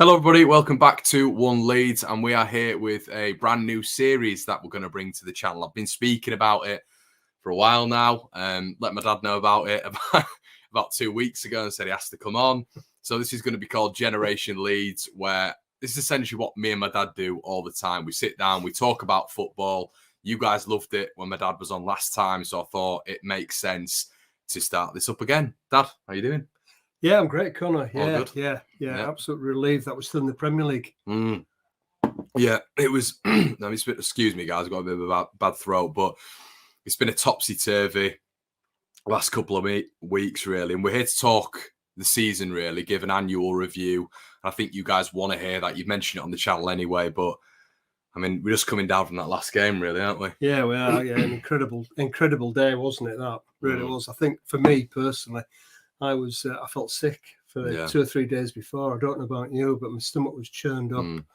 Hello, everybody. Welcome back to One Leeds, and we are here with a brand new series that we're going to bring to the channel. I've been speaking about it for a while now. Let my dad know about it about 2 weeks ago and said he has to come on. So this is going to be called Generation Leeds, where this is essentially what me and my dad do all the time. We sit down, we talk about football. You guys loved it when my dad was on last time, so I thought it makes sense to start this up again. Dad, how you doing? Yeah, I'm great, Connor. Yeah. Absolutely relieved that we're still in the Premier League. Yeah, it was. Excuse me, guys. I've got a bit of a bad throat, but it's been a topsy-turvy last couple of weeks, really. And we're here to talk the season, really, give an annual review. I think you guys want to hear that. You've mentioned it on the channel anyway, but I mean, we're just coming down from that last game, really, aren't we? Yeah, we are. Yeah, an incredible day, wasn't it? That really was. I think for me personally, I felt sick for 2 or 3 days before. I don't know about you, but my stomach was churned up. And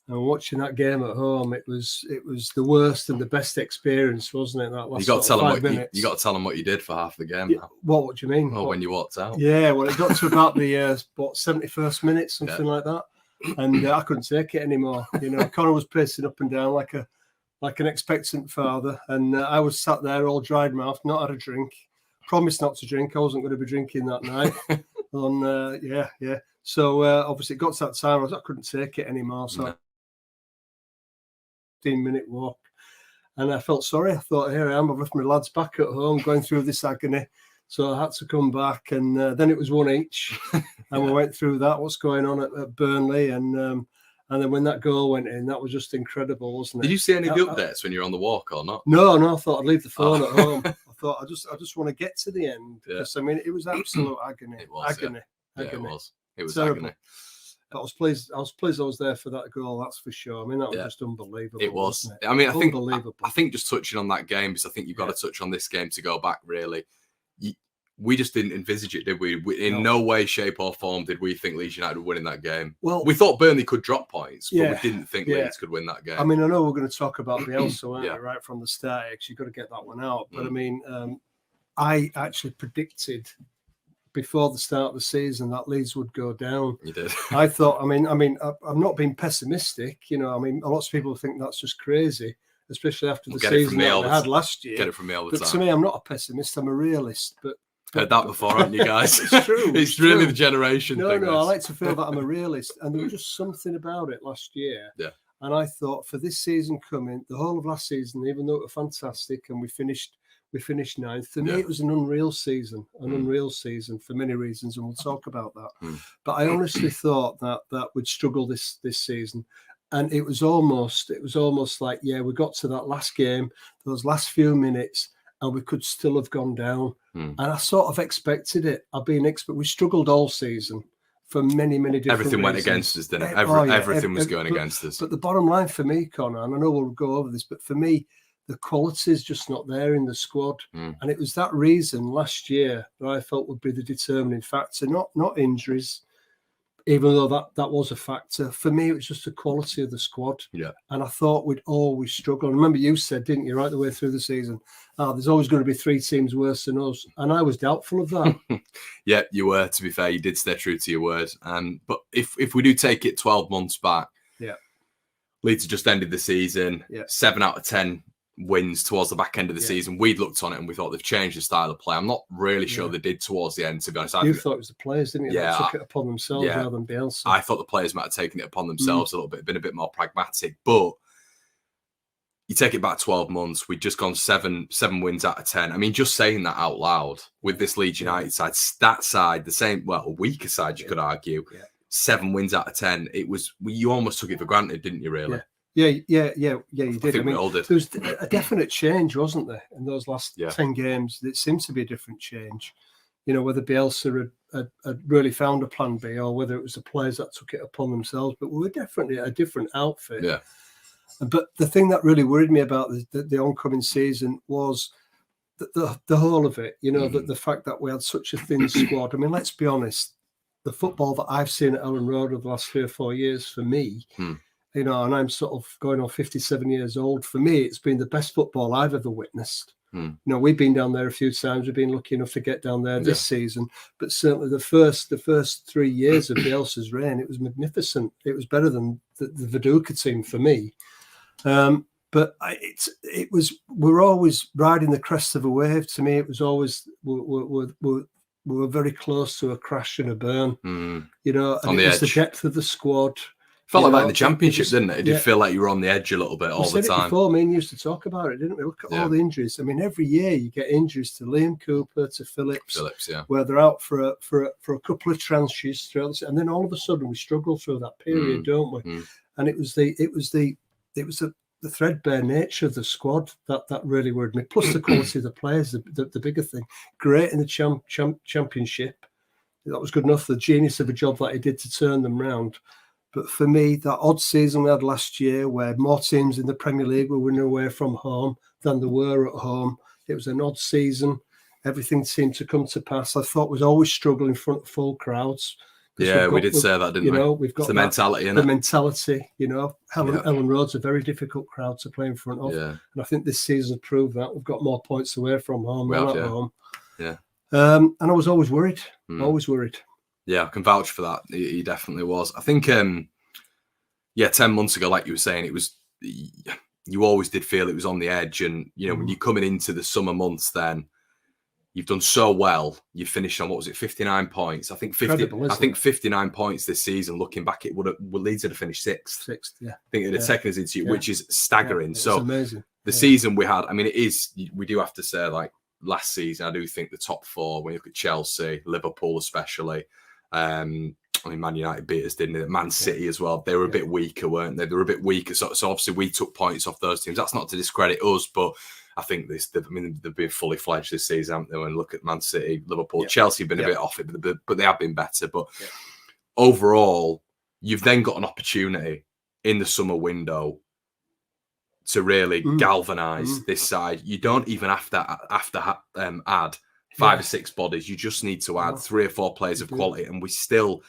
watching that game at home, it was the worst and the best experience, wasn't it? That last you got to tell 5 minutes. You got to tell them what you did for half the game. Yeah, what do you mean? Well, when you walked out. Yeah, well, it got to about the 71st minute, something like that, and I couldn't take it anymore. You know, Connor was pacing up and down like an expectant father, and I was sat there all dried mouth, not had a drink. Promised not to drink. I wasn't going to be drinking that night. So obviously it got to that time. I couldn't take it anymore. So 15-minute walk, and I felt sorry. I thought, here I am. I've left my lads back at home going through this agony. So I had to come back, and then it was one each, and we went through that. What's going on at Burnley, and then when that goal went in, that was just incredible, wasn't it? Did you see any of the updates when you were on the walk or not? No. I thought I'd leave the phone at home. I thought I just want to get to the end because I mean it was absolute agony. It was agony. It was terrible. agony. But I was pleased I was there for that goal. That's for sure. I mean that was just unbelievable. It was. Wasn't it? I mean, I think just touching on that game, because I think you've got to touch on this game to go back. Really, we just didn't envisage it, did we? In no way, shape, or form did we think Leeds United would win in that game. Well, we thought Burnley could drop points, but we didn't think Leeds could win that game. I mean, I know we're going to talk about Bielsa, aren't we, right from the start. Actually, you've got to get that one out. But I mean, I actually predicted before the start of the season that Leeds would go down. You did. I thought. I mean, I'm not being pessimistic. You know, I mean, lots of people think that's just crazy, especially after the season that we had last year. Get it from me all the time. But to me, I'm not a pessimist. I'm a realist. But heard that before, haven't you guys? It's true. It's really the generation thing. No, I like to feel that I'm a realist. And there was just something about it last year. Yeah. And I thought for this season coming, the whole of last season, even though it was fantastic and we finished ninth, for me it was an unreal season for many reasons, and we'll talk about that. But I honestly thought that we'd struggle this season. And it was almost like, we got to that last game, those last few minutes, and we could still have gone down. And I sort of expected it. We struggled all season for many different Everything reasons. Went against us, didn't it? Everything was going against us. But the bottom line for me, Connor, and I know we'll go over this, but for me, the quality is just not there in the squad. And it was that reason last year that I felt would be the determining factor, not injuries, even though that was a factor. For me, it was just the quality of the squad. Yeah. And I thought we'd always struggle. And remember you said, didn't you, right the way through the season, there's always going to be 3 teams worse than us. And I was doubtful of that. Yeah, you were, to be fair. You did stay true to your word. But if we do take it 12 months back, Leeds had just ended the season, 7 out of 10 wins towards the back end of the season. We'd looked on it and we thought they've changed the style of play. I'm not really sure they did towards the end, to be honest. You thought it was the players, didn't you? That took it upon themselves rather than Bielsa. I thought the players might have taken it upon themselves a little bit, been a bit more pragmatic. But you take it back 12 months, we'd just gone 7 wins out of 10. I mean, just saying that out loud with this Leeds United side, that side, the same, well, a weaker side, you could argue, 7 wins out of 10. It was, you almost took it for granted, didn't you, really? Yeah, you did. I mean, there was a definite change, wasn't there, in those last 10 games? It seems to be a different change. You know, whether Bielsa had really found a plan B or whether it was the players that took it upon themselves. But we were definitely a different outfit. Yeah. But the thing that really worried me about the oncoming season was the whole of it. You know, the fact that we had such a thin squad. I mean, let's be honest. The football that I've seen at Ellen Road over the last 3 or 4 years, for me, you know, and I'm sort of going on 57 years old. For me, it's been the best football I've ever witnessed. You know, we've been down there a few times. We've been lucky enough to get down there this season. But certainly the first 3 years of Bielsa's reign, it was magnificent. It was better than the Viduka team for me. But we were always riding the crest of a wave. To me, it was always we were very close to a crash and a burn. You know, and it was the depth of the squad. Felt like that in the Championship, didn't it? It did feel like you were on the edge a little bit all the time. It before, me and you used to talk about it, didn't we? Look at all the injuries. I mean, every year you get injuries to Liam Cooper, to Phillips, where they're out for a couple of tranches throughout, and then all of a sudden we struggle through that period, don't we? And it was the threadbare nature of the squad that really worried me. Plus the quality of the players, the bigger thing. Great in the Championship, that was good enough. The genius of a job that he did to turn them round. But for me, that odd season we had last year, where more teams in the Premier League were winning away from home than they were at home, it was an odd season. Everything seemed to come to pass. I thought was always struggling in front of full crowds. Yeah, we did say that, didn't we? You know, we've got the mentality, innit? The mentality, you know. Ellen Road's a very difficult crowd to play in front of. Yeah. And I think this season proved that. We've got more points away from home than at home. Yeah. And I was always worried. Always worried. Yeah, I can vouch for that. He definitely was. I think, 10 months ago, like you were saying, it was, you always did feel it was on the edge. And, you know, when you're coming into the summer months, then you've done so well. You finished on, 59 points. I think 59 points this season. Looking back, Leeds would have finished sixth. Yeah. I think it had taken us into, which is staggering. So amazing. The season we had, I mean, we do have to say, like, last season, I do think the top four, when you look at Chelsea, Liverpool especially, I mean, Man United beat us, didn't they? Man City as well. They were a bit weaker, weren't they? They were a bit weaker. So obviously we took points off those teams. That's not to discredit us, but I think they've been fully fledged this season, haven't they? When look at Man City, Liverpool, Chelsea have been a bit off it, but they have been better. But overall, you've then got an opportunity in the summer window to really galvanise this side. You don't even have to add 5 or 6 bodies. You just need to add 3 or 4 players of quality. And we still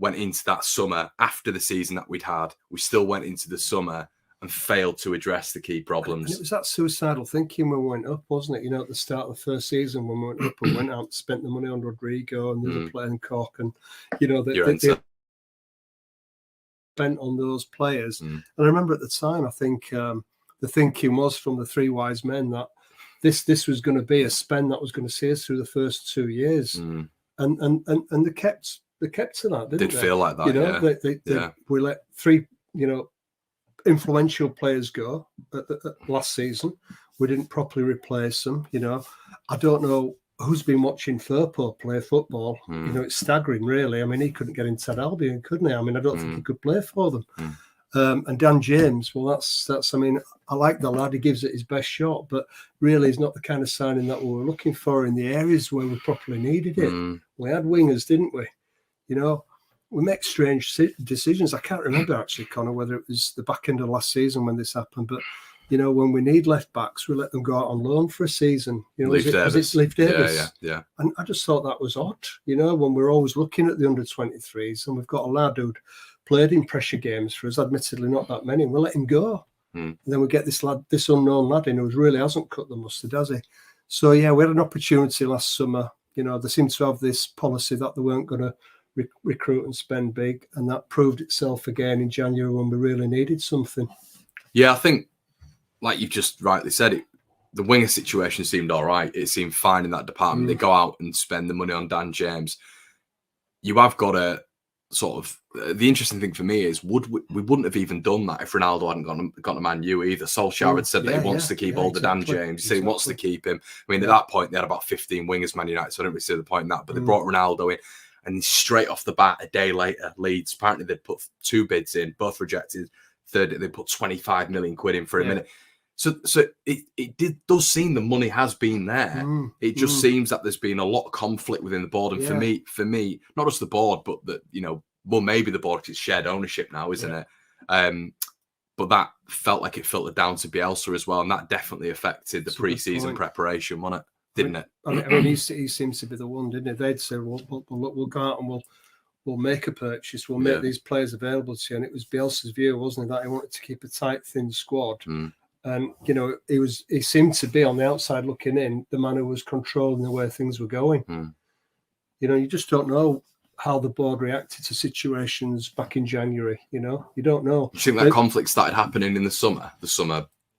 went into that summer after the season that we'd had. We still went into the summer and failed to address the key problems. And it was that suicidal thinking when we went up, wasn't it? You know, at the start of the first season when we went up and went out and spent the money on Rodrigo and the other player in Cork, and you know they spent on those players. And I remember at the time, I think the thinking was from the 3 wise men that this was going to be a spend that was going to see us through the first 2 years, and they kept to that, didn't they? Did feel like that, you know. We let 3, you know, influential players go at last season. We didn't properly replace them. You know, I don't know who's been watching Firpo play football. You know, it's staggering, really. I mean, he couldn't get into Albion, couldn't he? I mean, I don't think he could play for them. And Dan James, well, that's. I mean, I like the lad. He gives it his best shot, but really, he's not the kind of signing that we were looking for in the areas where we properly needed it. We had wingers, didn't we? You know, we make strange decisions. I can't remember actually, Connor, whether it was the back end of last season when this happened, but you know, when we need left backs, we let them go out on loan for a season. You know, was it Leif Davis? Yeah. And I just thought that was odd. You know, when we're always looking at the under-23s, and we've got a lad who'd played in pressure games for us, admittedly not that many, and we let him go. And then we get this unknown lad in who really hasn't cut the mustard, has he? So yeah, we had an opportunity last summer. You know, they seemed to have this policy that they weren't going to recruit and spend big, and that proved itself again in January when we really needed something. Yeah, I think, like you've just rightly said, it, the winger situation seemed all right. It seemed fine in that department. They go out and spend the money on Dan James. You have got a sort of the interesting thing for me is we wouldn't have even done that if Ronaldo hadn't gone to Man U either. Solskjaer had said that he wants to keep all the Dan James. He said he wants to keep him. I mean, at that point they had about 15 wingers, Man United, so I don't really see the point in that. But they brought Ronaldo in. And straight off the bat, a day later, Leeds, apparently they'd put 2 bids in, both rejected. Third, they put 25 million quid in for a minute. So it does seem the money has been there. It just seems that there's been a lot of conflict within the board. And for me, not just the board, but that, you know, well, maybe the board, 'cause it's shared ownership now, isn't it? But that felt like it filtered down to Bielsa as well. And that definitely affected the pre-season preparation, wasn't it? Didn't it? I mean, he seems to be the one, didn't he? They'd say, well, we'll go out and we'll make a purchase. We'll make these players available to you. And it was Bielsa's view, wasn't it, that he wanted to keep a tight, thin squad And he seemed to be on the outside looking in, the man who was controlling the way things were going. You just don't know how the board reacted to situations back in January. You don't know. You think that conflict started happening in the summer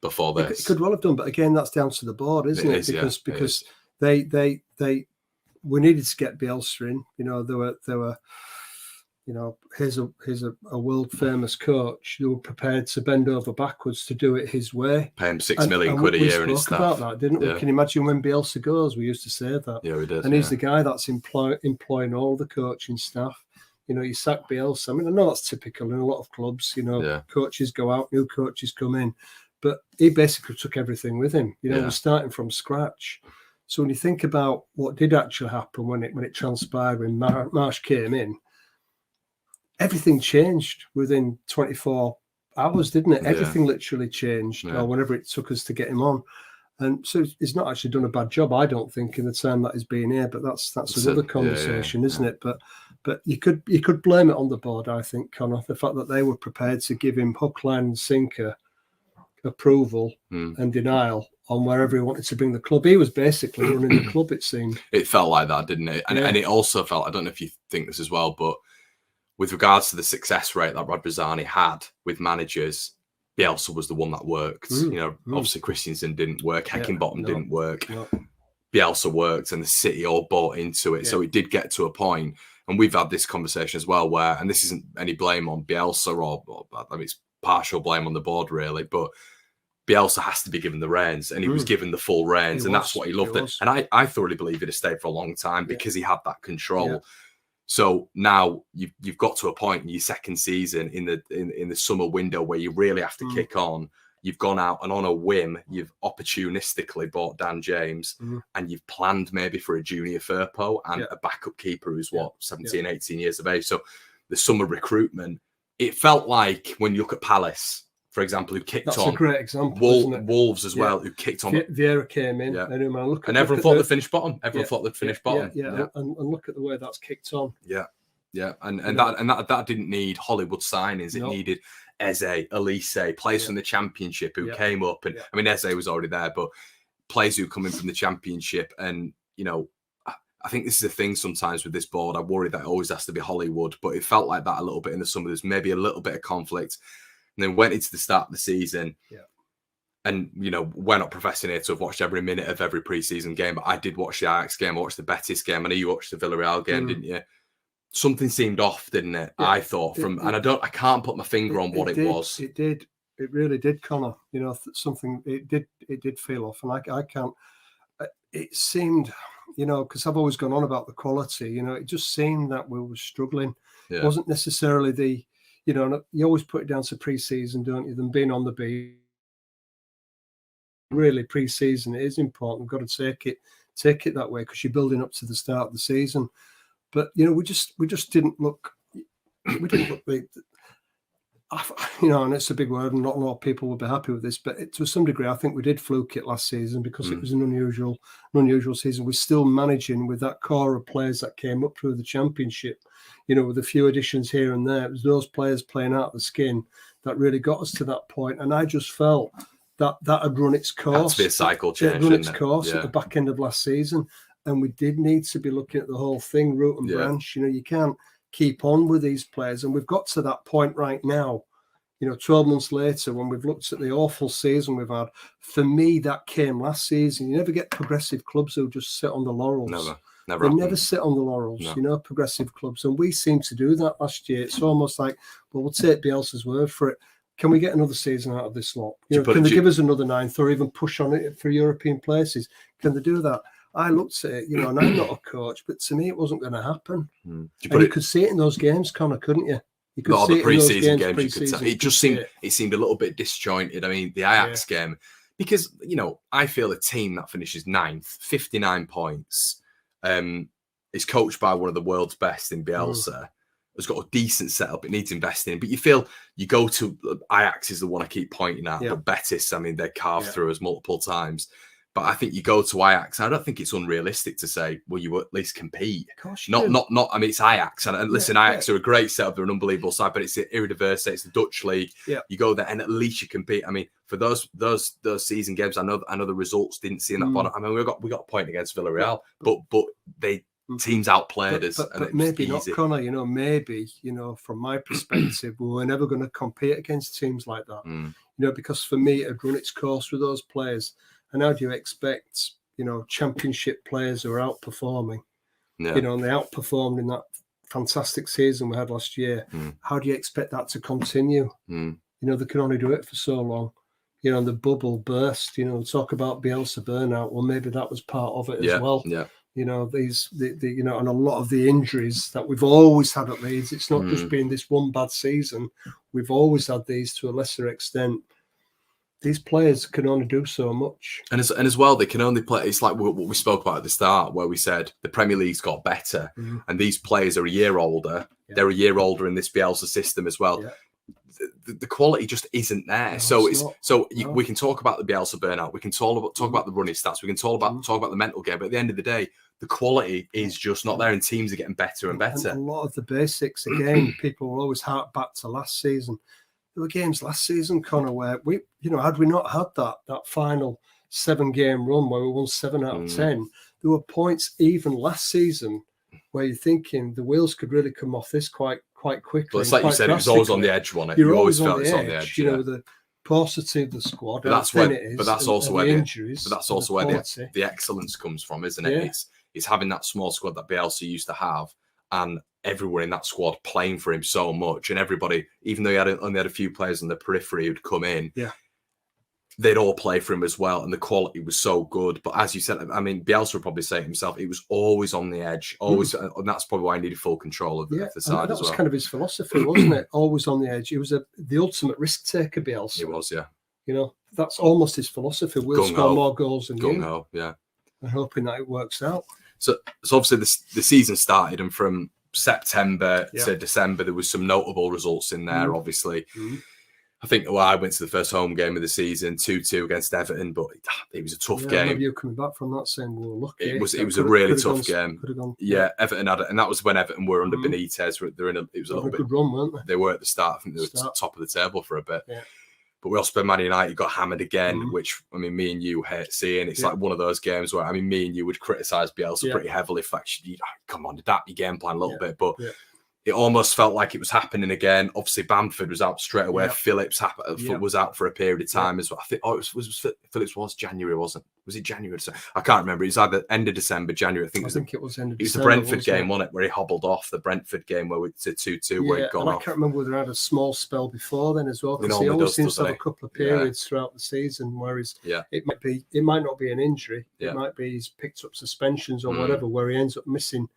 before this? It could well have done, but again, that's down to the board, isn't it? Because we needed to get Bielsa in. There were. Here's a world famous coach who were prepared to bend over backwards to do it his way. Pay him £6 million a year and his staff. We spoke about that, didn't we? Can you imagine when Bielsa goes? We used to say that. Yeah, we did. And he's the guy that's employing all the coaching staff. You sack Bielsa. I mean, I know that's typical in a lot of clubs. Coaches go out, new coaches come in, but he basically took everything with him. We're starting from scratch. So when you think about what did actually happen when it transpired when Marsch came in. Everything changed within 24 hours, didn't it? Everything literally changed, or whenever it took us to get him on. And so he's not actually done a bad job, I don't think, in the time that he's been here. But that's another conversation, isn't it? But you could blame it on the board, I think, Connor, the fact that they were prepared to give him hook, line, and sinker approval and denial on wherever he wanted to bring the club. He was basically running the club, it seemed. It felt like that, didn't it? And it also felt, I don't know if you think this as well, but with regards to the success rate that Rod Rosani had with managers, Bielsa was the one that worked. Obviously Christensen didn't work, Heckingbottom didn't work. No. Bielsa worked, and the City all bought into it. Yeah. So it did get to a point, and we've had this conversation as well, where, and this isn't any blame on Bielsa or I mean, it's partial blame on the board really, but Bielsa has to be given the reins, and he was given the full reins, and that's what he loved. And I thoroughly believe he'd have stayed for a long time because he had that control. Yeah. So now you've got to a point in your second season in the summer window where you really have to kick on. You've gone out and on a whim, you've opportunistically bought Dan James, and you've planned maybe for a junior Firpo and a backup keeper who's 17, 18 years of age. So the summer recruitment, it felt like when you look at Palace, for example, who kicked on. That's a great example, Wolves as well, who kicked on. Vieira came in, and everyone thought they'd finish bottom. Everyone thought they'd finish bottom. And look at the way that's kicked on. And that didn't need Hollywood signings. It needed Eze, Elise, players from the Championship who came up, and I mean Eze was already there, but players who come in from the Championship, and I think this is a thing sometimes with this board. I worry that it always has to be Hollywood, but it felt like that a little bit in the summer. There's maybe a little bit of conflict. And then went into the start of the season. And, we're not professing here to have watched every minute of every preseason game, but I did watch the Ajax game, I watched the Betis game. I know you watched the Villarreal game, didn't you? Something seemed off, didn't it? I thought I can't put my finger on what it was. It did. It really did, Connor. Something, it did feel off. And I can't, it seemed, because I've always gone on about the quality, it just seemed that we were struggling. It wasn't necessarily the, you always put it down to pre-season, don't you? Them being on the beat. Really, pre-season, it is important. We've got to take it that way because you're building up to the start of the season. But we just didn't look. We didn't look. And it's a big word, and not a lot of people will be happy with this. But to some degree, I think we did fluke it last season because it was an unusual season. We're still managing with that core of players that came up through the Championship. With a few additions here and there. It was those players playing out the skin that really got us to that point. And I just felt that had run its course. It had to be a cycle change. It had run its course at the back end of last season. And we did need to be looking at the whole thing, root and branch. You can't keep on with these players. And we've got to that point right now, 12 months later, when we've looked at the awful season we've had. For me, that came last season. You never get progressive clubs who just sit on the laurels. They never sit on the laurels, progressive clubs. And we seem to do that last year. It's almost like, well, we'll take Bielsa's word for it. Can we get another season out of this lot? Can they give us another ninth or even push on it for European places? Can they do that? I looked at it, and I'm not a coach, but to me, it wasn't going to happen. You could see it in those games, Connor, couldn't you? You could see the pre-season games. You could tell. It just seemed a little bit disjointed. I mean, the Ajax game, because, I feel a team that finishes 9th, 59 points, is coached by one of the world's best in Bielsa, has got a decent setup, it needs investing in. But you feel you go to Ajax is the one I keep pointing at, but Betis, I mean, they carved through us multiple times. But I think you go to Ajax. I don't think it's unrealistic to say, well, you at least compete. Of course, Not. I mean, it's Ajax, and listen, Ajax are a great setup. They're an unbelievable side, but it's the Eredivisie, it's the Dutch league. Yeah. You go there, and at least you compete. I mean, for those season games, I know the results didn't see in that bottom. I mean, we got a point against Villarreal, but they teams outplayed us, and but maybe not, Connor. You know, maybe from my perspective, we were never going to compete against teams like that. You know, because for me, it had run its course with those players. And how do you expect, championship players who are outperforming, and they outperformed in that fantastic season we had last year. How do you expect that to continue? They can only do it for so long. And the bubble burst, talk about Bielsa burnout. Well, maybe that was part of it as well. Yeah. And a lot of the injuries that we've always had at Leeds, it's not just been this one bad season. We've always had these to a lesser extent. These players can only do so much. And as well, they can only play. It's like what we spoke about at the start, where we said the Premier League's got better, and these players are a year older. Yeah. They're a year older in this Bielsa system as well. Yeah. The quality just isn't there. No, we can talk about the Bielsa burnout. We can talk about the running stats. We can talk about the mental game. But at the end of the day, the quality is just not there, and teams are getting better and better. And a lot of the basics, again, people will always hark back to last season. There were games last season, Connor, where we, had we not had that final 7-game run where we won 7 out of 10, there were points even last season where you're thinking the wheels could really come off this quite quickly. But it's like you said, it was always on the edge, wasn't it? You always felt it's on the edge. The paucity of the squad. But that's where the excellence comes from, isn't it? Yeah. It's having that small squad that Bielsa used to have, and everyone in that squad playing for him so much, and everybody, even though he only had a few players on the periphery who'd come in, they'd all play for him as well, and the quality was so good. But as you said, I mean, Bielsa would probably say it himself, it was always on the edge, always, and that's probably why he needed full control of the side. That was kind of his philosophy, wasn't it? Always on the edge. He was the ultimate risk taker, Bielsa. He was, yeah. That's almost his philosophy. We'll score more goals than you. Yeah. And hoping that it works out. So obviously the season started, and from September to December, there was some notable results in there, obviously. I think I went to the first home game of the season, 2-2 against Everton, but it was a tough game. I remember you coming back from that saying, well, look, it was a really tough game. Everton had it, and that was when Everton were under Benitez. It was a little bit good run, weren't they? They were at the start. I think they were top of the table for a bit. Yeah. But we also, Man United got hammered again, which, I mean, me and you hate seeing. It's like one of those games where, I mean, me and you would criticise Bielsa pretty heavily for actually, come on, adapt your game plan a little bit. But it almost felt like it was happening again. Obviously, Bamford was out straight away. Phillips was out for a period of time as well. I think Phillips was January, wasn't it? Was it January? I can't remember. It was either end of December, January. I think it was end of December. It was the Brentford game, wasn't it? Where he hobbled off the Brentford game where it's a 2-2 where he'd gone off. I can't remember whether he had a small spell before then as well, because he always seems to have a couple of periods throughout the season where it might not be an injury. It might be he's picked up suspensions or whatever, where he ends up missing.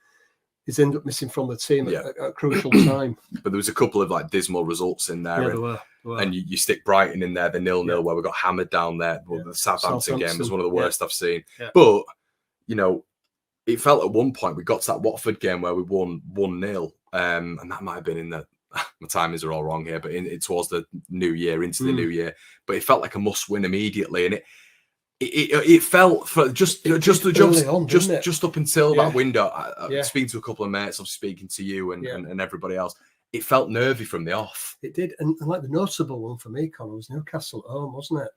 He's ended up missing from the team at a crucial time. But there was a couple of dismal results in there. Yeah, there were. And you stick Brighton in there, the 0-0 where we got hammered down there. Well, the Southampton game was one of the worst I've seen. Yeah. But, it felt at one point we got to that Watford game where we won 1-0. And that might have been in the... My timings are all wrong here, but towards the new year, into the new year. But it felt like a must-win immediately. And it felt for just up until that window. Speaking to a couple of mates, I'm speaking to you and everybody else. It felt nervy from the off. It did, and like the notable one for me, Connor, was Newcastle at home, wasn't it?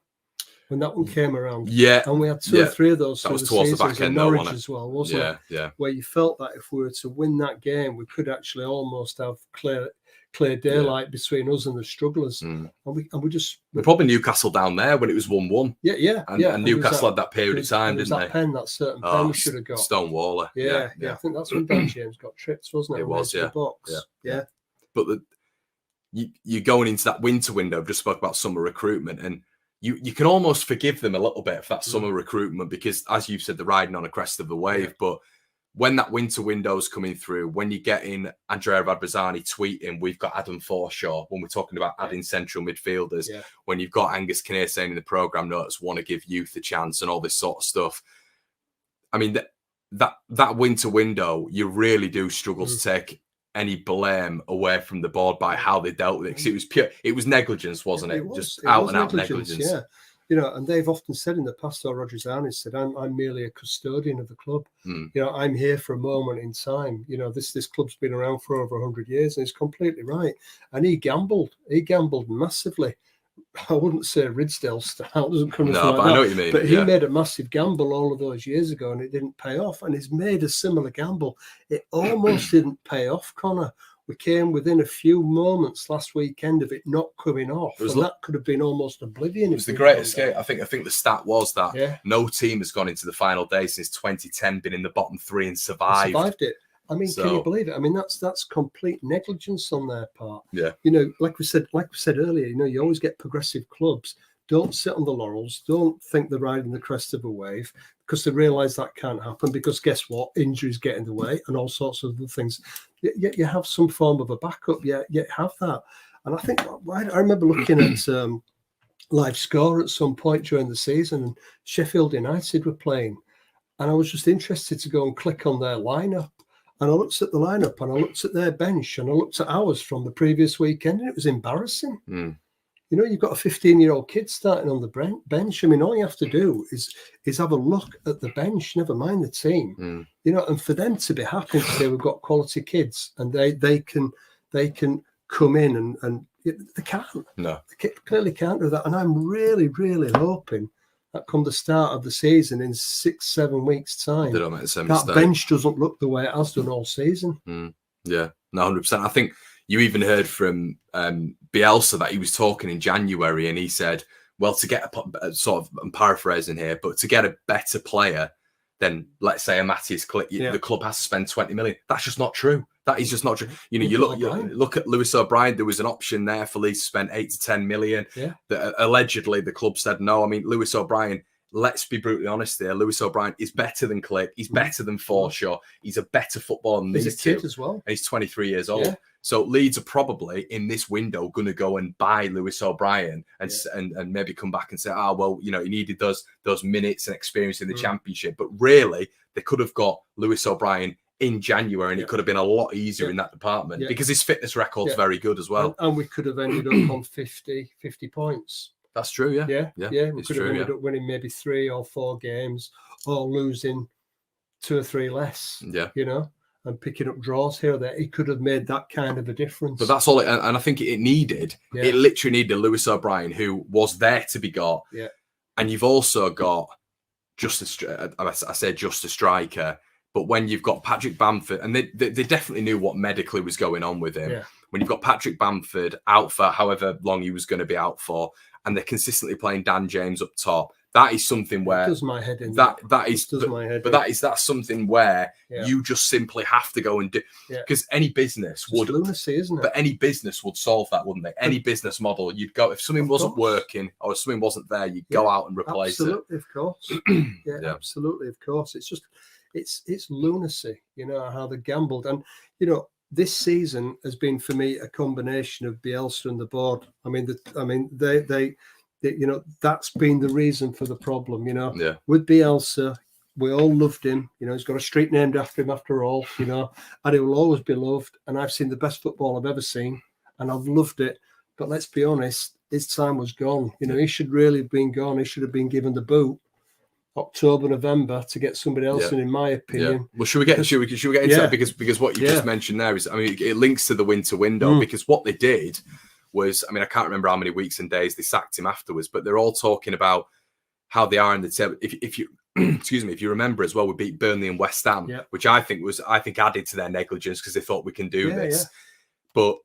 When that one came around, and we had 2 or 3 of those. That was towards the back end, Norwich as well, wasn't it? Yeah. Where you felt that if we were to win that game, we could actually almost have clear daylight between us and the strugglers, and we probably Newcastle down there when it was 1-1. And Newcastle had that period of time, didn't they? That certain pen we should have got. Stonewaller. Yeah. I think that's when Dan James got tripped, wasn't it? It was, yeah. The box. Yeah. But you're going into that winter window. I've just spoke about summer recruitment, and you can almost forgive them a little bit for that summer recruitment because, as you've said, they're riding on a crest of the wave. Yeah. But when that winter window's coming through, when you're getting Andrea Radrizzani tweeting, we've got Adam Forshaw, when we're talking about adding central midfielders, when you've got Angus Kinnear saying in the programme notes, want to give youth a chance and all this sort of stuff. I mean, that winter window, you really do struggle to take any blame away from the board by how they dealt with it. Because it was negligence, wasn't it? Just out and out negligence. You know, and they've often said in the past, or Roger Zarni said, I'm merely a custodian of the club. You know, I'm here for a moment in time. You know, this club's been around for over 100 years, and he's completely right. And he gambled massively. I wouldn't say Ridsdale style, doesn't come no, but I know what you mean. But he made a massive gamble all of those years ago, and it didn't pay off. And he's made a similar gamble. It almost didn't pay off, Connor. We came within a few moments last weekend of it not coming off, and that could have been almost oblivion. It was the great escape. I think the stat was that no team has gone into the final day since 2010, been in the bottom 3 and survived it. I mean, can you believe it? I mean, that's complete negligence on their part. Yeah. You know, like we said earlier, you know, you always get progressive clubs. Don't sit on the laurels. Don't think they're riding the crest of a wave, because they realise that can't happen. Because guess what? Injuries get in the way and all sorts of other things. Yet you have some form of a backup. Yet have that. And I think I remember looking at live score at some point during the season, and Sheffield United were playing, and I was just interested to go and click on their lineup. And I looked at the lineup, and I looked at their bench, and I looked at ours from the previous weekend, and it was embarrassing. You know, you've got a 15-year-old kid starting on the bench. I mean, all you have to do is have a look at the bench, never mind the team. You know, and for them to be happy to say we've got quality kids, and they can come in and they can't. No, they clearly can't do that. And I'm really, really hoping that come the start of the season in 6-7 weeks' time, they don't make the same that mistake. bench doesn't look the way it has done all season. Yeah, no, 100%. I think you even heard from Bielsa that he was talking in January, and he said, well, to get a sort of, I'm paraphrasing here, but to get a better player than, let's say, a Matthias Klick, the club has to spend 20 million. That's just not true. That is just not true. You know, you look at Lewis O'Brien. There was an option there for Leeds to spend 8 to 10 million. That allegedly the club said no. I mean, Lewis O'Brien, let's be brutally honest here. Lewis O'Brien is better than Klick. He's better than Forshaw. He's a better footballer than these two. He's a kid as well. And he's 23 years old. So Leeds are probably in this window going to go and buy Lewis O'Brien and maybe come back and say, well, you know, he needed those minutes and experience in the Championship. But really, they could have got Lewis O'Brien in January, and it could have been a lot easier in that department because his fitness record's very good as well. And we could have ended up on 50 points. That's true, yeah. We could have ended up winning maybe 3 or 4 games, or losing 2 or 3 less. You know, and picking up draws here or there. He could have made that kind of a difference. But that's all and I think it needed. It literally needed Lewis O'Brien, who was there to be got. And you've also got I say just a striker. But when you've got Patrick Bamford, and they definitely knew what medically was going on with him. When you've got Patrick Bamford out for however long he was going to be out for, and they're consistently playing Dan James up top, that is something where does my head in. That's something where you just simply have to go and do, because any business would lunacy, isn't it? But any business would solve that, wouldn't they? Any business model, you'd go, if something wasn't working or if something wasn't there, you'd go out and replace it. Of course. Absolutely, of course. It's just it's lunacy, you know, how they gambled. And you know, this season has been for me a combination of Bielsa and the board. I mean, they you know, that's been the reason for the problem. You know, with Bielsa, we all loved him. You know, he's got a street named after him, after all. You know, and he will always be loved. And I've seen the best football I've ever seen, and I've loved it. But let's be honest, his time was gone. You know, he should really have been gone. He should have been given the boot October, November to get somebody else in my opinion. Well, should we get into that? Because what you just mentioned there is, I mean, it links to the winter window, because what they did was, I mean, I can't remember how many weeks and days they sacked him afterwards, but they're all talking about how they are in the table. If you excuse me, if you remember as well, we beat Burnley and West Ham, which I think added to their negligence, because they thought we can do this. But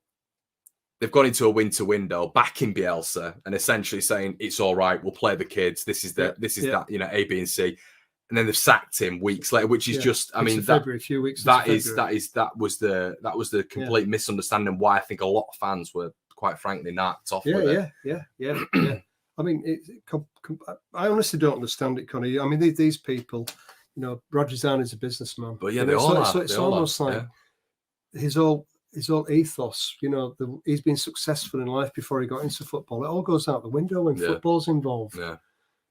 they've gone into a winter window, backing Bielsa, and essentially saying it's all right. We'll play the kids. This is that. You know, A, B, and C. And then they've sacked him weeks later, which is just. I mean, February, a few weeks. That was the complete misunderstanding. Why I think a lot of fans were, quite frankly, knocked off with it. Yeah. I mean, I honestly don't understand it, Connie. I mean, these people, you know, Roger Zarni is a businessman. But they all are. So it's almost like his whole ethos, you know, he's been successful in life before he got into football. It all goes out the window when football's involved.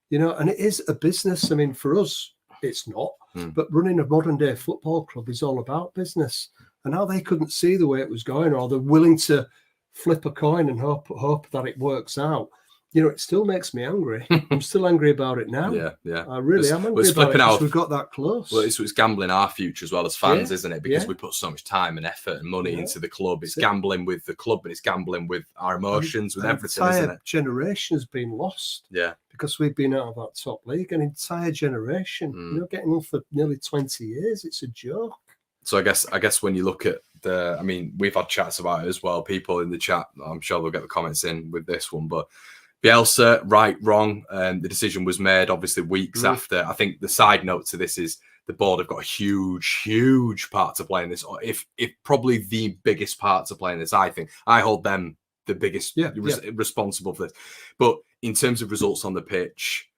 You know, and it is a business. I mean, for us, it's not. But running a modern day football club is all about business. And how they couldn't see the way it was going, or they're willing to flip a coin and hope that it works out. you know, it still makes me angry. I'm still angry about it now. Yeah. I really am angry about it because we got that close. Well, it's gambling our future as well as fans, isn't it? Because yeah. we put so much time and effort and money into the club. It's gambling with the club, and it's gambling with our emotions, with everything, isn't it? Generation has been lost. Yeah. Because we've been out of that top league, an entire generation. You know, getting on for nearly 20 years. It's a joke. So I guess when you look at I mean, we've had chats about it as well. People in the chat, I'm sure they'll get the comments in with this one, but Bielsa, right, wrong. The decision was made obviously weeks after. I think the side note to this is the board have got a huge part to play in this. If probably the biggest part to play in this, I think. I hold them the biggest responsible for this. But in terms of results on the pitch,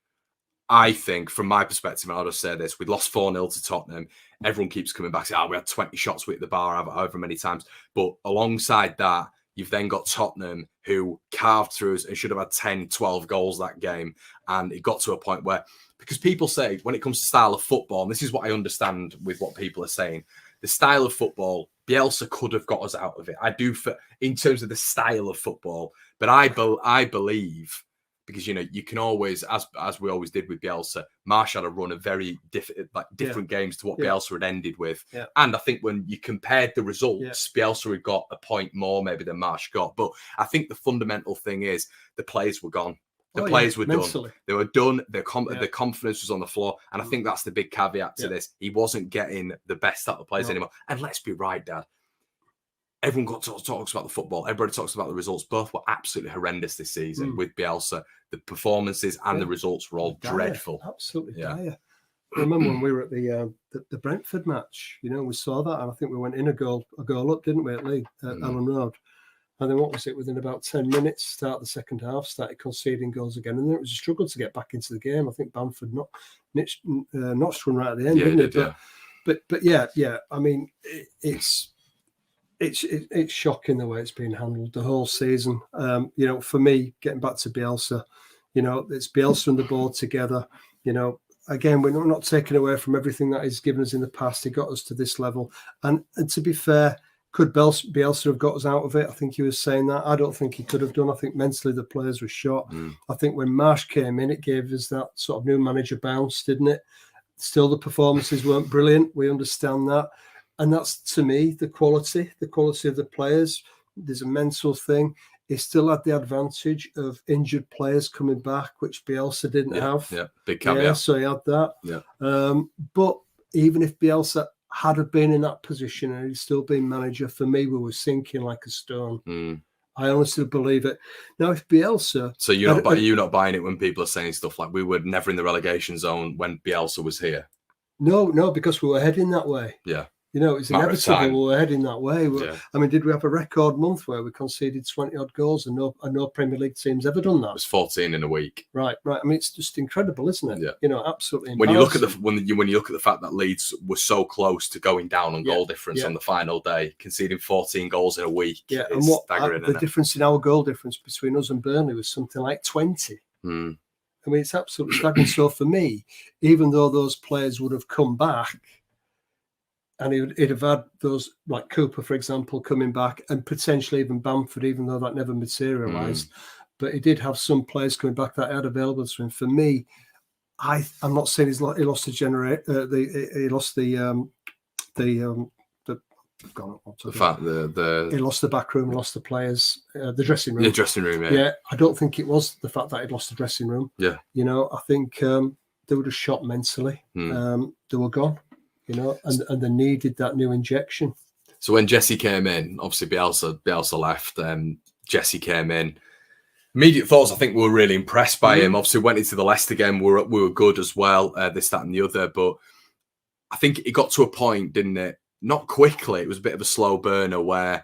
I think, from my perspective, and I'll just say this, we lost 4-0 to Tottenham. Everyone keeps coming back, saying, we had 20 shots with the bar however many times. But alongside that, you've then got Tottenham, who carved through us and should have had 10, 12 goals that game. And it got to a point where, because people say, when it comes to style of football, and this is what I understand with what people are saying, the style of football, Bielsa could have got us out of it. I do, in terms of the style of football. But I believe, because, you know, you can always, as we always did with Bielsa, Marsch had a run of very different games to what Bielsa had ended with. Yeah. And I think when you compared the results, Bielsa had got a point more maybe than Marsch got. But I think the fundamental thing is the players were gone. The players were done. They were done. Their confidence was on the floor. And I think that's the big caveat to this. He wasn't getting the best out of the players anymore. And let's be right, Dad. Everyone talks about the football. Everybody talks about the results. Both were absolutely horrendous this season with Bielsa. The performances and the results were all dreadful. Absolutely dire. I remember when we were at the Brentford match, you know, we saw that, and I think we went in a goal up, didn't we, at Leeds, Allen Road? And then what was it? Within about 10 minutes, start the second half, started conceding goals again, and then it was a struggle to get back into the game. I think Bamford notched one right at the end, didn't it? But yeah. I mean, it's shocking the way it's been handled the whole season. You know, for me, getting back to Bielsa, you know, it's Bielsa and the board together. You know, again, we're not taking away from everything that he's given us in the past. He got us to this level, and to be fair, could Bielsa have got us out of it? I think he was saying that. I don't think he could have done. I think mentally the players were shot. I think when Marsch came in, it gave us that sort of new manager bounce, didn't it? Still, the performances weren't brilliant. We understand that. And that's, to me, the quality of the players. There's a mental thing. He still had the advantage of injured players coming back, which Bielsa didn't have. Yeah, big caveat. Yeah, so he had that. Yeah. But even if Bielsa had been in that position and he'd still been manager, for me, we were sinking like a stone. I honestly believe it. Now, if Bielsa... So you're not buying it when people are saying stuff like we were never in the relegation zone when Bielsa was here? No, because we were heading that way. Yeah. You know, it's inevitable we were heading that way. I mean, did we have a record month where we conceded 20-odd goals and no Premier League team's ever done that? It was 14 in a week. Right. I mean, it's just incredible, isn't it? Yeah. You know, absolutely. When you look at when you look at the fact that Leeds were so close to going down on goal difference on the final day, conceding 14 goals in a week. Yeah, and staggering, the difference in our goal difference between us and Burnley was something like 20. I mean, it's absolutely staggering. So for me, even though those players would have come back, and he'd have had those, like Cooper, for example, coming back, and potentially even Bamford, even though that never materialised. But he did have some players coming back that he had available to him. For me, I'm not saying he lost the he lost the he lost the back room, lost the players, the dressing room. The dressing room, yeah. I don't think it was the fact that he'd lost the dressing room. Yeah. You know, I think they were just shot mentally. They were gone. You know, and they needed that new injection. So when Jesse came in, obviously Bielsa left. Jesse came in. Immediate thoughts, I think we were really impressed by him. Obviously went into the Leicester game. We were good as well. This, that, and the other. But I think it got to a point, didn't it? Not quickly. It was a bit of a slow burner where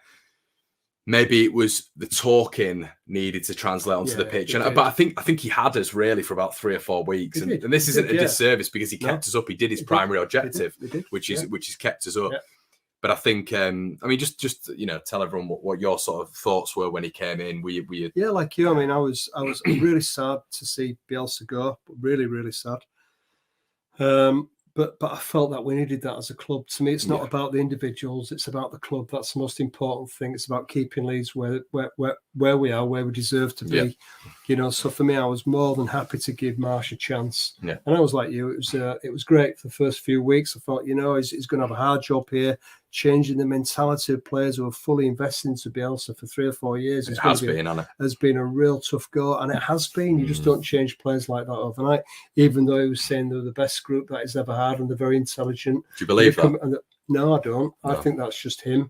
maybe it was the talking needed to translate onto the pitch. But I think he had us really for about 3 or 4 weeks. And this isn't a disservice because he kept us up. He did his primary objective, which is kept us up. Yeah. But I think, I mean, just you know, tell everyone what your sort of thoughts were when he came in. Were you... Yeah, like you. I mean, I was really sad to see Bielsa go. Really, really sad. But I felt that we needed that as a club. To me, it's not about the individuals; it's about the club. That's the most important thing. It's about keeping Leeds where we are, where we deserve to be. So for me, I was more than happy to give Marsch a chance. And I was like you; it was great for the first few weeks. I thought, he's going to have a hard job here, changing the mentality of players who are fully invested into Bielsa for 3 or 4 years. It has been a real tough go, and it has been. You just don't change players like that overnight. Even though he was saying they're the best group that he's ever had and they're very intelligent. Do you believe that? No, I don't. No. I think that's just him,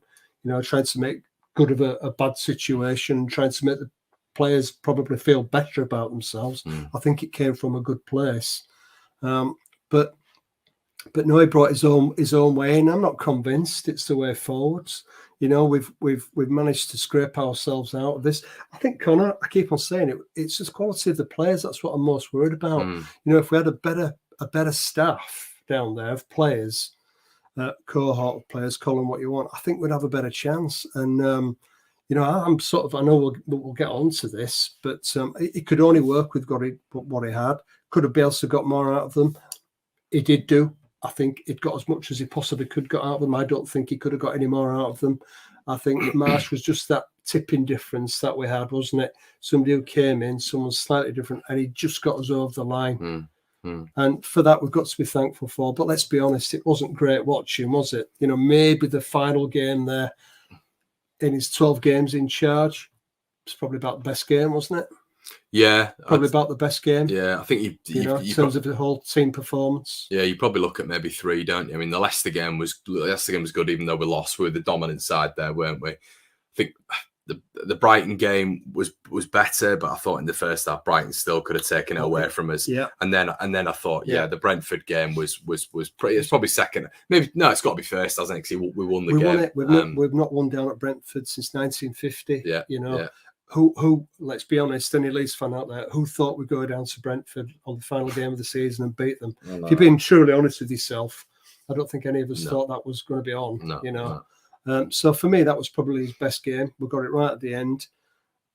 trying to make good of a bad situation, trying to make the players probably feel better about themselves. I think it came from a good place. But no, he brought his own way in. I'm not convinced it's the way forwards. We've managed to scrape ourselves out of this. I think, Connor, I keep on saying it. It's just quality of the players. That's what I'm most worried about. If we had a better staff down there of players, cohort of players, call them what you want, I think we'd have a better chance. And I'm I know we'll get on to this, but it could only work with what he had. Could have Bielsa got more out of them? He did do. I think it got as much as he possibly could got out of them. I don't think he could have got any more out of them. I think Marsch was just that tipping difference that we had, wasn't it? Somebody who came in, someone slightly different, and he just got us over the line. And for that, we've got to be thankful for. But let's be honest, it wasn't great watching, was it? Maybe the final game there in his 12 games in charge was probably about the best game, wasn't it? Yeah, probably about the best game. Yeah, I think in terms of the whole team performance. Yeah, you probably look at maybe 3, don't you? I mean, the Leicester game was good, even though we lost. We were the dominant side there, weren't we? I think the Brighton game was better, but I thought in the first half Brighton still could have taken it away from us. Yeah, and then I thought, the Brentford game was pretty. It's probably second. Maybe no, it's got to be first, hasn't it? Because we won the game. Won it. We've not won down at Brentford since 1950. Yeah, Yeah. Who? Let's be honest, any Leeds fan out there, who thought we'd go down to Brentford on the final game of the season and beat them? If you're being truly honest with yourself, I don't think any of us thought that was going to be on. So for me, that was probably his best game. We got it right at the end,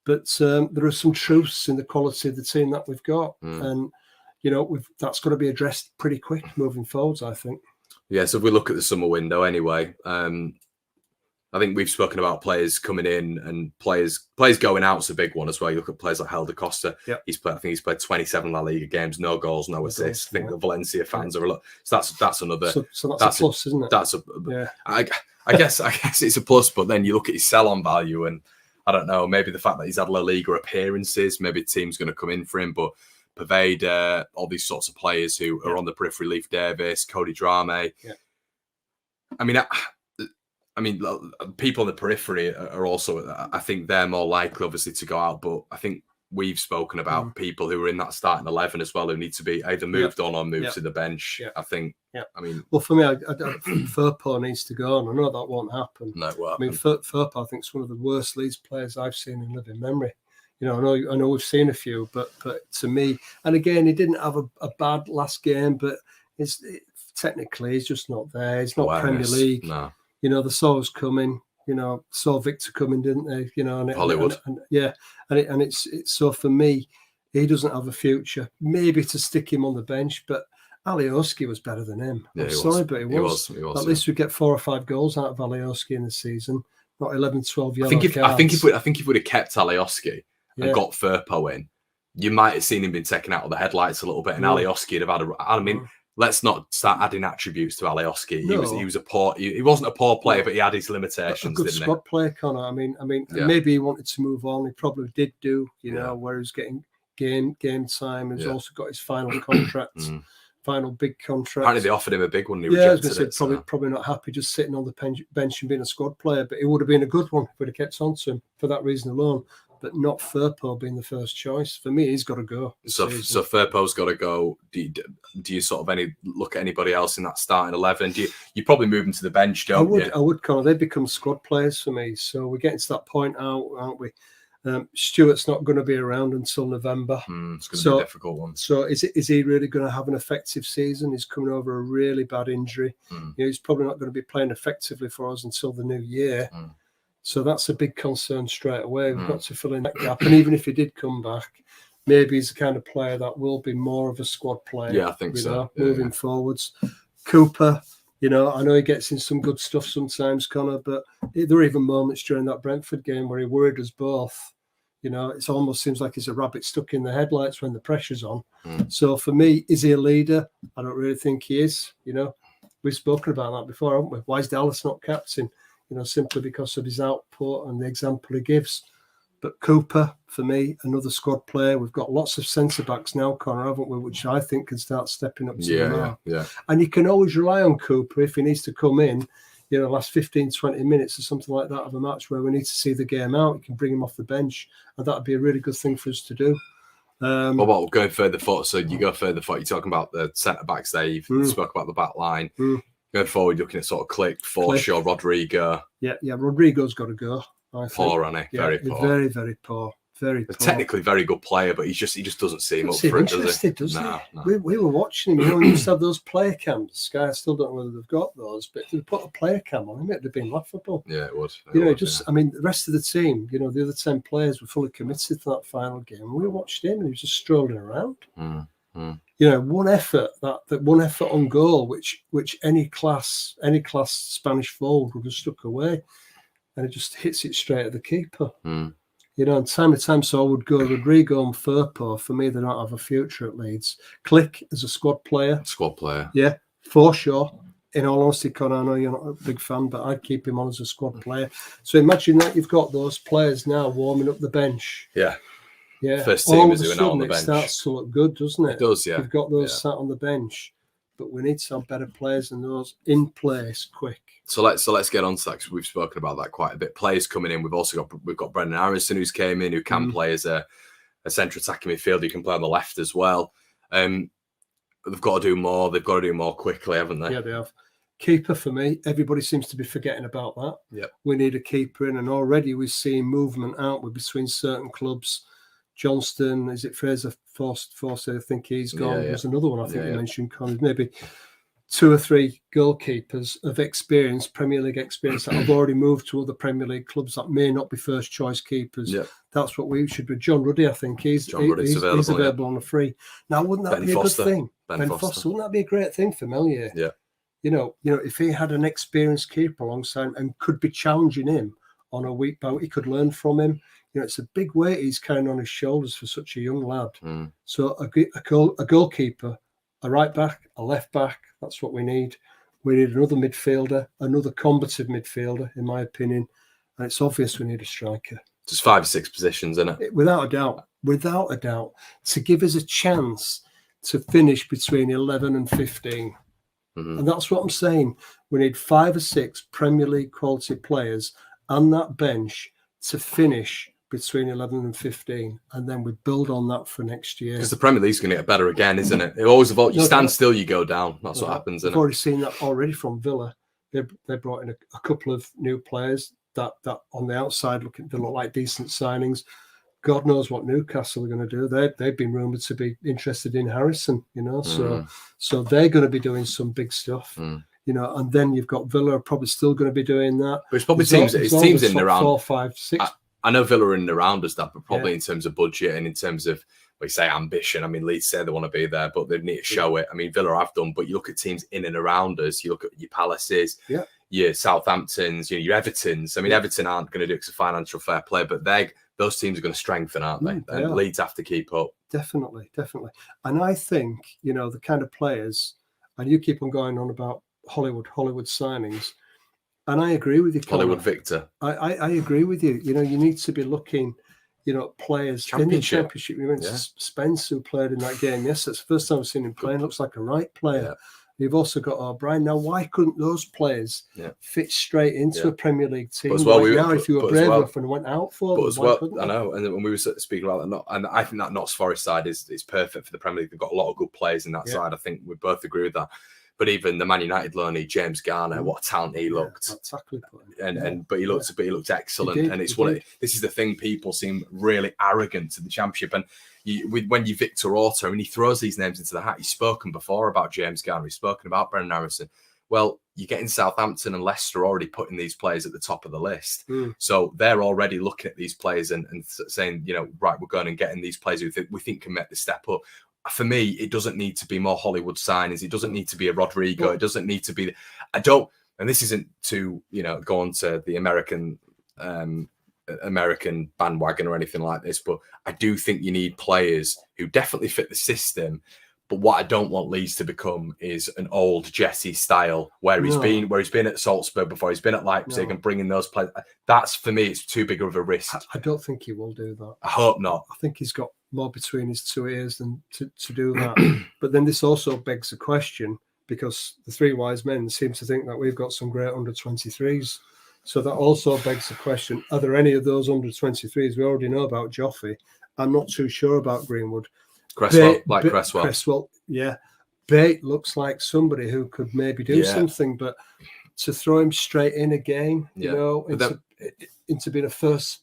but there are some truths in the quality of the team that we've got, and that's got to be addressed pretty quick moving forwards, I think. Yeah. So if we look at the summer window, anyway. I think we've spoken about players coming in and players going out is a big one as well. You look at players like Helder Costa. Yep. I think he's played 27 La Liga games, no goals, no assists. I think the Valencia fans are a lot. So that's another. So that's a plus, isn't it? That's I guess it's a plus, but then you look at his sell-on value, and I don't know, maybe the fact that he's had La Liga appearances, maybe a team's going to come in for him, but Paveda, all these sorts of players who are on the periphery, Leif Davis, Cody Drame. Yeah. I mean, people on the periphery are also, I think they're more likely, obviously, to go out. But I think we've spoken about people who are in that starting 11 as well, who need to be either moved on or moved to the bench. I think, I mean... Well, for me, I think Firpo needs to go on. I know that won't happen. No, it won't. I mean, Firpo, I think, is one of the worst Leeds players I've seen in living memory. I know we've seen a few, but to me... And again, he didn't have a bad last game, but technically, he's just not there. He's not Premier League. No. They saw us coming, saw Victor coming, didn't they? And Hollywood. And it's so for me, he doesn't have a future. Maybe to stick him on the bench, but Alioski was better than him. I'm sorry, but he was. At least we get 4 or 5 goals out of Alioski in the season, not 11, 12 yellow cards. I think if we'd have kept Alioski and got Firpo in, you might have seen him being taken out of the headlights a little bit, and Alioski would have had I mean. Let's not start adding attributes to Alioski. No. He was a poor. He wasn't a poor player, but he had his limitations. A good didn't squad player, Connor. I mean, maybe he wanted to move on. He probably did do. Where he was getting game time. He's also got his final contract, final big contract. Apparently, they offered him a big one. And he rejected it. Probably not happy just sitting on the bench and being a squad player. But it would have been a good one if we'd have kept on to him for that reason alone. But not Firpo being the first choice. For me, he's got to go. So Firpo's got to go. Do you sort of look at anybody else in that starting 11? You probably move them to the bench, don't you? I would, Connor. They become squad players for me. So we're getting to that point out, aren't we? Stuart's not going to be around until November. It's going to be a difficult one. So is he really going to have an effective season? He's coming over a really bad injury. He's probably not going to be playing effectively for us until the new year. So that's a big concern straight away. We've got to fill in that gap. And even if he did come back, maybe he's the kind of player that will be more of a squad player. Yeah, I think so. Moving forwards. Cooper, you know, I know he gets in some good stuff sometimes, Connor, but there were even moments during that Brentford game where he worried us both. You know, it almost seems like he's a rabbit stuck in the headlights when the pressure's on. So for me, is he a leader? I don't really think he is. You know, we've spoken about that before, haven't we? Why is Dallas not captain? You know, simply because of his output and the example he gives. But Cooper, for me, another squad player. We've got lots of centre-backs now, Connor, haven't we, which I think can start stepping up to the mark. Yeah. And you can always rely on Cooper if he needs to come in, you know, last 15, 20 minutes or something like that of a match where we need to see the game out. You can bring him off the bench, and that would be a really good thing for us to do. What about going further forward? So you go further forward. You're talking about the centre-backs there. You spoke about the back line. Going forward, looking at sort of Click, Forshaw, Rodrigo. Yeah, Rodrigo's got to go. Poor, isn't he? Very poor. Very, very poor. Very poor. Technically very good player, but he just doesn't seem up for it, does he? Doesn't he? We were watching him. You know, we used to have those player cams. Sky, I still don't know whether they've got those, but if they put a player cam on him, it'd have been laughable. Yeah, it would. I mean, the rest of the team, you know, the other 10 players were fully committed to that final game. We watched him and he was just strolling around. You know, one effort on goal, which any class Spanish forward would have stuck away, and it just hits it straight at the keeper. You know, and time to time, so I would go Rodrigo and Firpo. For me, they don't have a future at Leeds. Click as a squad player. Yeah. Forshaw. In all honesty, Conor, I know you're not a big fan, but I'd keep him on as a squad player. So imagine that you've got those players now warming up the bench. Yeah. First All teamers of a who are now sudden on the it bench. starts to look good, doesn't it? It does, yeah. You've got those sat on the bench, but we need to have better players than those in place quick. So let's get on to that, because we've spoken about that quite a bit. Players coming in. We've got Brendan Harrison who's came in, who can play as a central attacking midfielder. He can play on the left as well. They've got to do more. They've got to do more quickly, haven't they? Yeah, they have. Keeper for me. Everybody seems to be forgetting about that. Yep. We need a keeper in, and already we're seeing movement outward between certain clubs. Johnston, is it Fraser Forster? I think he's gone. There's another one I think you mentioned, Con. Maybe 2 or 3 goalkeepers of experience, Premier League experience, that have already moved to other Premier League clubs that may not be first choice keepers. Yep. That's what we should do. John Ruddy, I think he's available on a free. Now, wouldn't that be a good thing? Ben Foster, wouldn't that be a great thing for Melier? Yeah. You know, if he had an experienced keeper alongside him and could be challenging him on a week by week, he could learn from him. You know, it's a big weight he's carrying on his shoulders for such a young lad. So a goalkeeper, a right back, a left back, that's what we need. We need another midfielder, another combative midfielder, in my opinion. And it's obvious we need a striker. Just 5 or 6 positions, isn't it? Without a doubt, to give us a chance to finish between 11 and 15. And that's what I'm saying. We need 5 or 6 Premier League quality players on that bench to finish between 11 and 15, and then we build on that for next year. Because the Premier League's going to get better again, isn't it? It always evolves. You stand still, you go down. That's what happens, isn't it? I've already seen that already from Villa. They brought in a couple of new players that on the outside they look like decent signings. God knows what Newcastle are going to do. They've been rumoured to be interested in Harrison, you know, so they're going to be doing some big stuff. You know, and then you've got Villa are probably still going to be doing that. But it's probably teams in and around 4, 5, 6. I know Villa are in and around us, that, but probably in terms of budget and in terms of, we say ambition. I mean, Leeds say they want to be there, but they need to show it. I mean, Villa have done, but you look at teams in and around us. You look at your Palaces, your Southamptons, your Evertons. I mean, Everton aren't going to do it because of financial fair play, but those teams are going to strengthen, aren't they? And Leeds have to keep up. Definitely. And I think, you know, the kind of players, and you keep on going on about Hollywood signings, and I agree with you, Conor. Hollywood Victor. I agree with you. You know, you need to be looking, you know, players in the Championship. You went to Spence, who played in that game. Yes, that's the first time I've seen him playing. Looks like a right player. Yeah. You've also got O'Brien. Now, why couldn't those players fit straight into a Premier League team? But as well, if you were brave enough and went out for them, but as well, I know. And when we were speaking about that, and I think that Notts Forest side is perfect for the Premier League. They've got a lot of good players in that side. I think we both agree with that. But even the Man United loanee, James Garner, what a talent he looked. But he looked excellent. And it's this is the thing, people seem really arrogant to the Championship. And when you Victor Orta, and he throws these names into the hat, he's spoken before about James Garner, he's spoken about Brendan Harrison. Well, you're getting Southampton and Leicester already putting these players at the top of the list. So they're already looking at these players and saying, you know, right, we're going and getting these players who we think can make the step up. for me, it doesn't need to be more Hollywood signings. It doesn't need to be a Rodrigo. It doesn't need to be. I don't. And this isn't to go on to the American bandwagon or anything like this, but I do think you need players who definitely fit the system. But what I don't want Leeds to become is an old Jesse style where he's been at Salzburg before, he's been at Leipzig and bringing those players. That's, for me, it's too big of a risk. I don't think he will do that. I hope not. I think he's got more between his two ears than to do that. But then this also begs the question, because the three wise men seem to think that we've got some great under-23s. So that also begs the question, are there any of those under-23s? We already know about Joffrey. I'm not too sure about Greenwood. Cresswell. Cresswell, yeah. Bate looks like somebody who could maybe do something, but to throw him straight in again, into being a first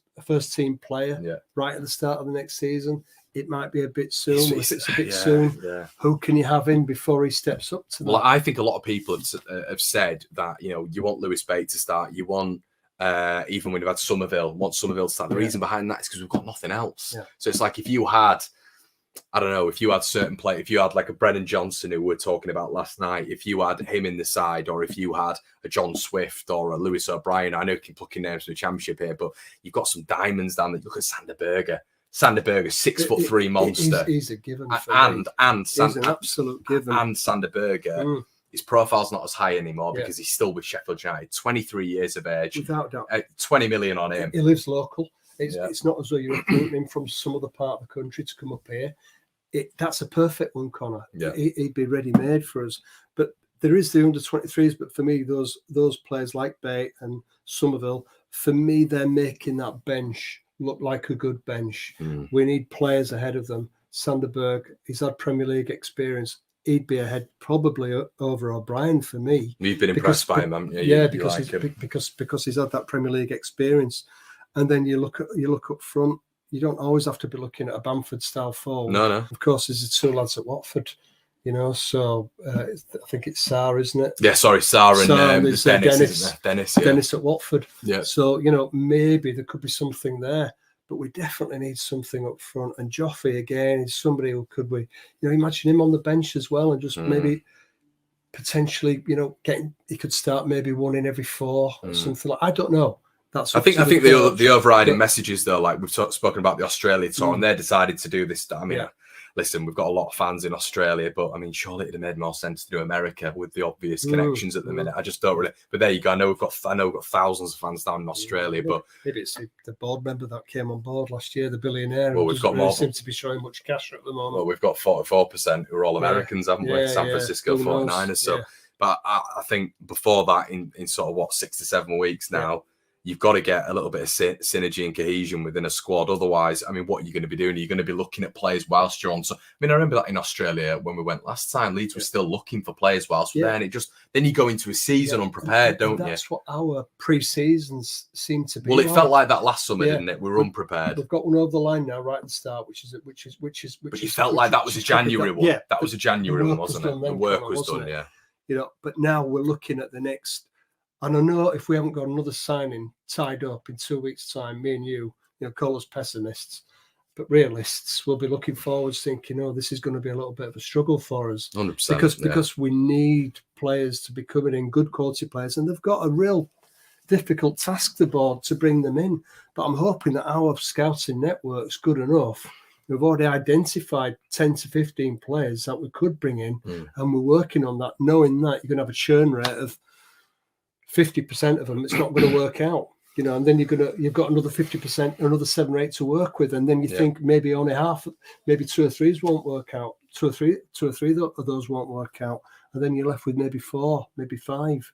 team player right at the start of the next season, it might be a bit soon. If it's a bit soon, who can you have in before he steps up to that? Well, I think a lot of people have said that, you want Lewis Bate to start, you want even when you've had Somerville, want Somerville to start. The reason behind that is because we've got nothing else. Yeah. So it's like if you had, I don't know, if you had certain play, if you had like a Brennan Johnson who we were talking about last night, if you had him in the side, or if you had a John Swift or a Lewis O'Brien, I know you keep looking names for the Championship here, but you've got some diamonds down there. Look at Sander Berger. Sander Berger, 6'3" monster. He's a given. He's an absolute given. And Sander Berger, his profile's not as high anymore because he's still with Sheffield United, 23 years of age. Without doubt. 20 million on him. He lives local. It's not as though you're recruiting him from some other part of the country to come up here. That's a perfect one, Connor. Yeah. He'd be ready-made for us. But there is the under-23s, but for me, those players like Bate and Somerville, for me, they're making that bench look like a good bench. We need players ahead of them. Sanderberg, he's had Premier League experience. He'd be ahead probably over O'Brien for me. You've been impressed by him, haven't you? Yeah, because he's had that Premier League experience. And then you look up front. You don't always have to be looking at a Bamford style forward. No. Of course, there's the two lads at Watford. So I think it's Sarr, isn't it? Yeah, sorry, Sarr and Dennis at Watford. Yeah. So, maybe there could be something there, but we definitely need something up front. And Joffrey, again, is somebody who could imagine him on the bench as well and just maybe potentially, he could start maybe one in every four or something like I don't know. I think the overriding messages, though, like we've spoken about the Australia tour, and they decided to do this. I mean, listen, we've got a lot of fans in Australia, but I mean, surely it'd have made more sense to do America with the obvious connections at the minute. I just don't really. But there you go. I know we've got thousands of fans down in Australia, but maybe it's the board member that came on board last year, the billionaire. Well, we've got really seem to be showing much cash at the moment. Well, we've got 44% who are all Americans, haven't we? San Francisco 49ers. So, but I think before that, in sort of 6 to 7 weeks now. You've got to get a little bit of synergy and cohesion within a squad. Otherwise, I mean, what are you going to be doing? Are you going to be looking at players whilst you're on? So, I mean, I remember that in Australia when we went last time, Leeds was still looking for players whilst we're there. And then you go into a season unprepared, don't you? That's what our pre-seasons seem to be. Well, it felt like that last summer, didn't it? We were unprepared. We've got one over the line now, right at the start, which is. But you felt like that was a January one. Yeah, that was a January one, wasn't it? The work was done, yeah. But now we're looking at the next. And I know if we haven't got another signing tied up in 2 weeks' time, me and you call us pessimists, but realists, we'll be looking forwards thinking, this is going to be a little bit of a struggle for us. 100%. Because we need players to be coming in, good quality players, and they've got a real difficult task, the board, to bring them in. But I'm hoping that our scouting network's good enough. We've already identified 10 to 15 players that we could bring in, and we're working on that, knowing that you're going to have a churn rate of 50% of them, it's not going to work out, and then you've got another 50%, another 7 or 8 to work with, and then you think maybe only half, maybe 2 or 3 won't work out, two or three of those won't work out, and then you're left with maybe 4, maybe 5.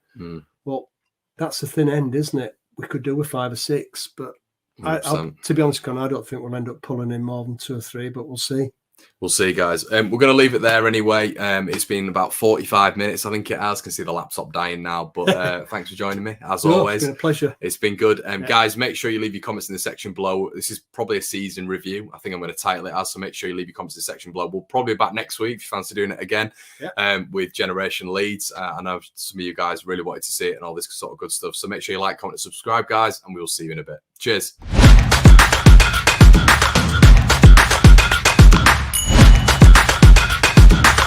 Well, that's the thin end, isn't it? We could do with 5 or 6, but to be honest, Con, I don't think we'll end up pulling in more than 2 or 3, but we'll see. We'll see, guys. We're going to leave it there anyway. It's been about 45 minutes. I think it has. I can see the laptop dying now. But thanks for joining me, as always. It's been a pleasure. It's been good. Guys, make sure you leave your comments in the section below. This is probably a season review. I think I'm going to title it as, so make sure you leave your comments in the section below. We'll probably be back next week if you fancy doing it again with Generation Leeds. I know some of you guys really wanted to see it and all this sort of good stuff. So make sure you like, comment, and subscribe, guys, and we will see you in a bit. Cheers.